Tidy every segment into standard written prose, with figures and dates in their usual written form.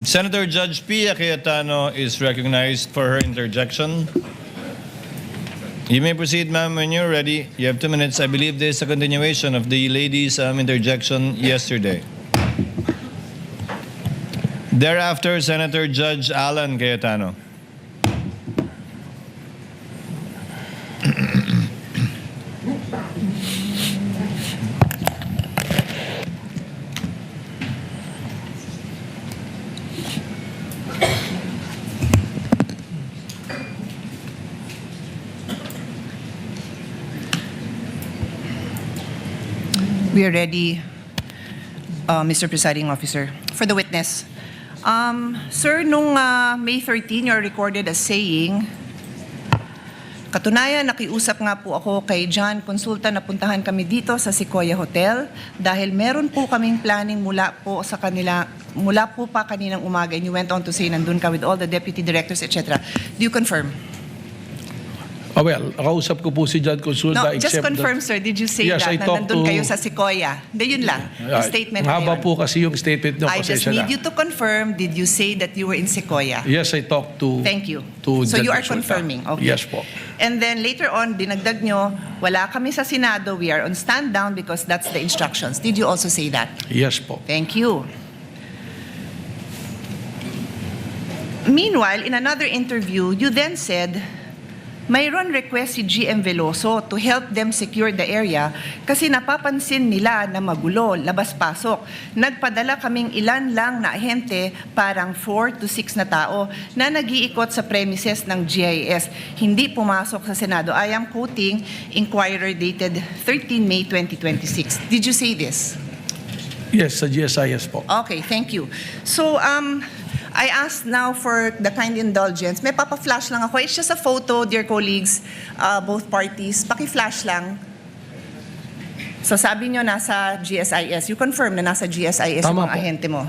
Senator Judge Pia Cayetano is recognized for her interjection. You may proceed, ma'am, when you're ready. You have 2 minutes. I believe this is a continuation of the lady's interjection yesterday. Thereafter, Senator Judge Alan Cayetano. We are ready, Mr. Presiding Officer. For the witness. Sir, nung May 13, you're recorded as saying, katunayan, nakiusap nga po ako kay John Consulta na puntahan kami dito sa Sequoia Hotel dahil meron po kaming planning mula po pa kaninang umaga, and you went on to say nandun ka with all the deputy directors, etc. Do you confirm? Well, nakausap ko po si John Consulta. No, just confirm, sir. Did you say Yes, that? I Na nandun to, kayo sa Sequoia? Hindi, yun lang. Yung statement na haba yun. po kasi yung statement nyo. I just need you to confirm, did you say that you were in Sequoia? Yes, I talked to Thank you. to So John you are Consulta. confirming? Okay. Yes po. And then later on, dinagdag nyo, wala kami sa Senado, we are on stand down because that's the instructions. Did you also say that? Yes po. Thank you. Meanwhile, in another interview, you then said, mayroon request si GM Veloso to help them secure the area kasi napapansin nila na magulo, labas-pasok. Nagpadala kaming ilan lang na ahente, parang 4 to 6 na tao, na nag-iikot sa premises ng GIS. Hindi pumasok sa Senado. I am quoting Inquirer dated 13 May 2026. Did you say this? Yes, sa GSIS po. Okay, thank you. So, I asked now for the kind indulgence. May papa-flash lang ako. It's just a photo, dear colleagues, both parties. Paki-flash lang. So sabi nyo nasa GSIS. You confirm na nasa GSIS yung mga Tama po. ahente mo.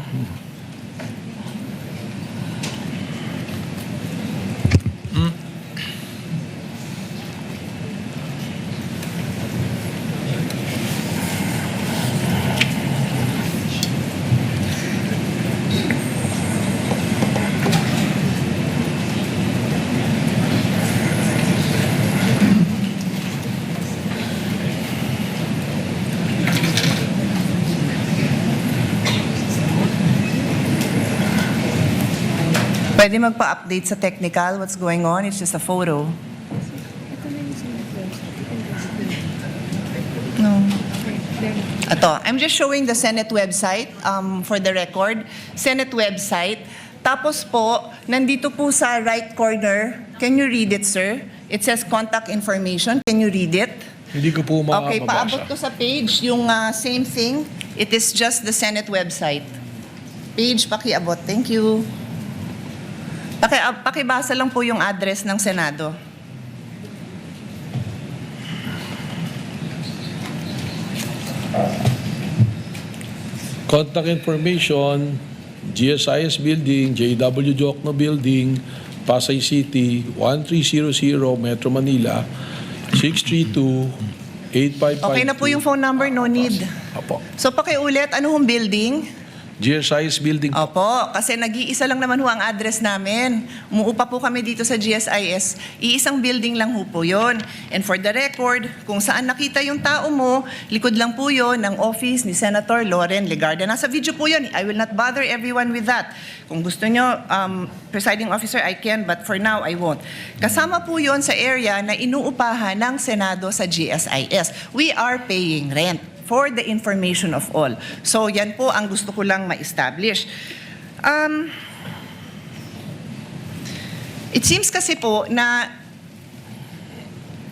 Pwede magpa-update sa technical what's going on. It's just a photo. No. Ito, I'm just showing the Senate website for the record. Senate website. Tapos po, nandito po sa right corner. Can you read it, sir? It says contact information. Can you read it? Hindi ko po Okay, mabasa. paabot ko sa page yung same thing. It is just the Senate website. Page, pakiabot. Thank you. Pakibasa lang po yung address ng Senado. Contact information, GSIS Building, JW Jokno Building, Pasay City, 1300 Metro Manila, 632-8552. Okay na po yung phone number, no need. Apo. So pakiulit, ano hong building? GSIS Building. Opo, kasi nag-iisa lang naman ho ang address namin. Umuupa po kami dito sa GSIS. Iisang building lang ho po yun. And for the record, kung saan nakita yung tao mo, likod lang po yun ng office ni Senator Loren Legarda. Nasa video po yun. I will not bother everyone with that. Kung gusto nyo, Presiding Officer, I can, but for now, I won't. Kasama po yun sa area na inuupahan ng Senado sa GSIS. We are paying rent for the information of all. So yan po ang gusto ko lang ma-establish. It seems kasi po na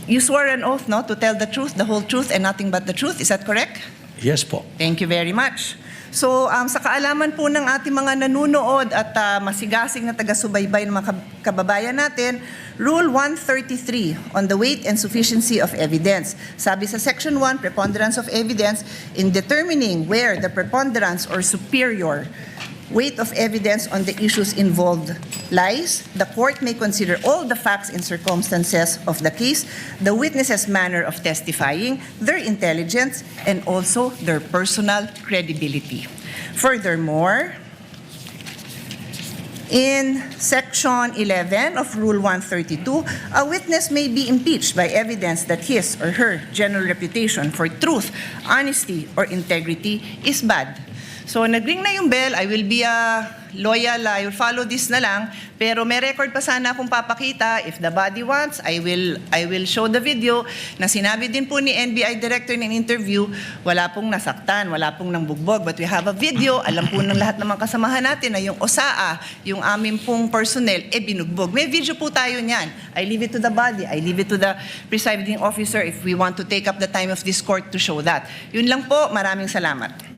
you swore an oath, no, to tell the truth, the whole truth, and nothing but the truth. Is that correct? Yes po. Thank you very much. So, sa kaalaman po ng ating mga nanunood at masigasig na taga-subaybay ng mga kababayan natin, Rule 133 on the weight and sufficiency of evidence. Sabi sa Section 1, preponderance of evidence, in determining where the preponderance or superior weight of evidence on the issues involved lies, the court may consider all the facts and circumstances of the case, the witness's manner of testifying, their intelligence, and also their personal credibility. Furthermore, In Section 11 of Rule 132, a witness may be impeached by evidence that his or her general reputation for truth, honesty, or integrity is bad. So nag-ring na yung bell, I will be loyal, I will follow this na lang, pero may record pa sana akong papakita. If the body wants, I will show the video na sinabi din po ni NBI Director in an interview, wala pong nasaktan, wala pong nangbugbog. But we have a video, alam po ng lahat ng mga kasamahan natin na yung OSAA, yung aming pong personnel, binugbog. May video po tayo niyan. I leave it to the body, I leave it to the presiding officer if we want to take up the time of this court to show that. Yun lang po, maraming salamat.